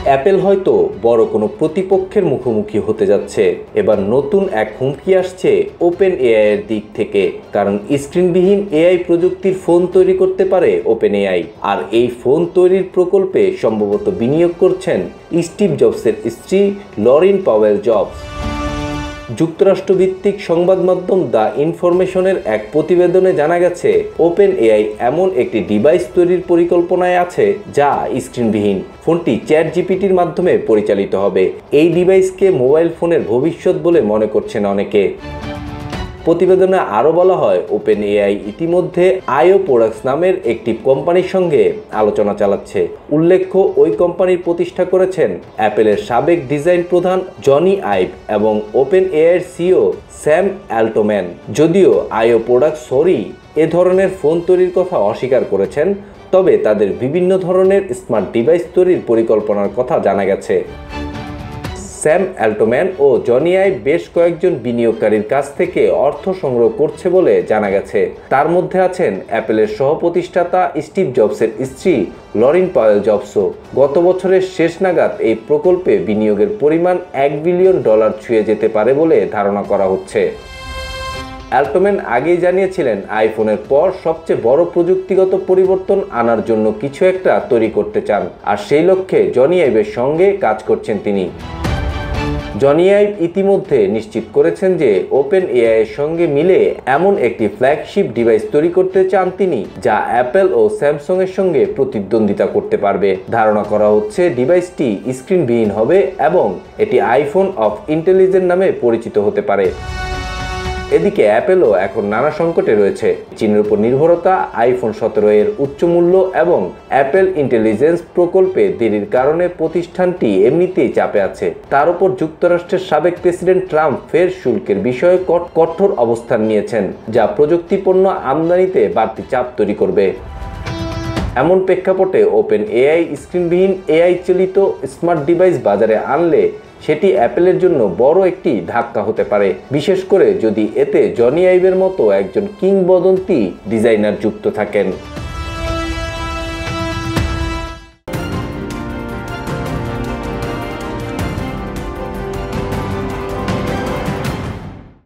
Apple হয়তো বড় কোনো প্রতিপক্ষের মুখোমুখি হতে যাচ্ছে। এবার নতুন এক হুমকি আসছে ওপেন এআই এর দিক থেকে, কারণ স্ক্রিনবিহীন এআই প্রযুক্তির ফোন তৈরি করতে পারে ওপেন এআই। আর এই ফোন তৈরির প্রকল্পে সম্ভবত বিনিয়োগ করছেন স্টিভ জবসের স্ত্রী লরিন পাওয়েল জবস। যুক্তরাষ্ট্রভিত্তিক সংবাদ মাধ্যম দ্য ইনফরমেশনের এক প্রতিবেদনে জানা গেছে, ওপেন এআই এমন একটি ডিভাইস তৈরির পরিকল্পনায় আছে যা স্ক্রিনবিহীন। ফোনটি চ্যাট জিপিটির মাধ্যমে পরিচালিত হবে। এই ডিভাইসকে মোবাইল ফোনের ভবিষ্যৎ বলে মনে করছেন অনেকে। প্রতিবেদনে আরও বলা হয়, ওপেন এআই ইতিমধ্যে আইও প্রোডাক্টস নামের একটি কোম্পানির সঙ্গে আলোচনা চালাচ্ছে। উল্লেখ্য, ওই কোম্পানির প্রতিষ্ঠা করেছেন অ্যাপেলের সাবেক ডিজাইন প্রধান জনি আইভ এবং ওপেন এআইয়ের সিইও স্যাম অ্যাল্টম্যান। যদিও আইও প্রোডাক্টস এ ধরনের ফোন তৈরির কথা অস্বীকার করেছেন, তবে তাদের বিভিন্ন ধরনের স্মার্ট ডিভাইস তৈরির পরিকল্পনার কথা জানা গেছে। স্যাম অ্যাল্টম্যান ও জনি আইভ বেশ কয়েকজন বিনিয়োগকারীর কাছ থেকে অর্থ সংগ্রহ করছে বলে জানা গেছে। তার মধ্যে আছেন অ্যাপেলের সহ-প্রতিষ্ঠাতা স্টিভ জবসের স্ত্রী লরিন পাওয়েল জবসও। গত বছরের শেষ নাগাদ এই প্রকল্পে বিনিয়োগের পরিমাণ $1 বিলিয়ন ছুঁয়ে যেতে পারে বলে ধারণা করা হচ্ছে। অ্যাল্টম্যান আগেই জানিয়েছিলেন, আইফোনের পর সবচেয়ে বড় প্রযুক্তিগত পরিবর্তন আনার জন্য কিছু একটা তৈরি করতে চান, আর সেই লক্ষ্যে জনি আইভের সঙ্গে কাজ করছেন তিনি। জনি আইভ ইতিমধ্যে নিশ্চিত করেছেন যে ওপেন এআই এর সঙ্গে মিলে এমন একটি ফ্ল্যাগশিপ ডিভাইস তৈরি করতে চান তিনি, যা অ্যাপেল ও স্যামসাং এর সঙ্গে প্রতিদ্বন্দ্বিতা করতে পারবে। ধারণা করা হচ্ছে ডিভাইসটি স্ক্রিনবিহীন হবে এবং এটি আইফোন অফ ইন্টেলিজেন্স নামে পরিচিত হতে পারে। এদিকে অ্যাপেলও এখন নানা সংকটে রয়েছে। চীনের উপর নির্ভরতা, আইফোন 17 এর উচ্চ মূল্য এবং অ্যাপেল ইন্টেলিজেন্স প্রকল্পে দেরির কারণে প্রতিষ্ঠানটি এমনিতেই চাপে আছে। তার উপর যুক্তরাষ্ট্রের সাবেক প্রেসিডেন্ট ট্রাম্প ফের শুল্কের বিষয়ে কঠোর অবস্থান নিয়েছেন, যা প্রযুক্তিপণ্য আমদানিতে বাড়তি চাপ তৈরি করবে। এমন প্রেক্ষাপটে ওপেন এআই স্ক্রিনবিহীন এআই চালিত স্মার্ট ডিভাইস বাজারে আনলে সেটি অ্যাপেলের জন্য বড় একটি ধাক্কা হতে পারে, বিশেষ করে যদি এতে জনি আইভের মতো একজন কিংবদন্তি ডিজাইনার যুক্ত থাকেন।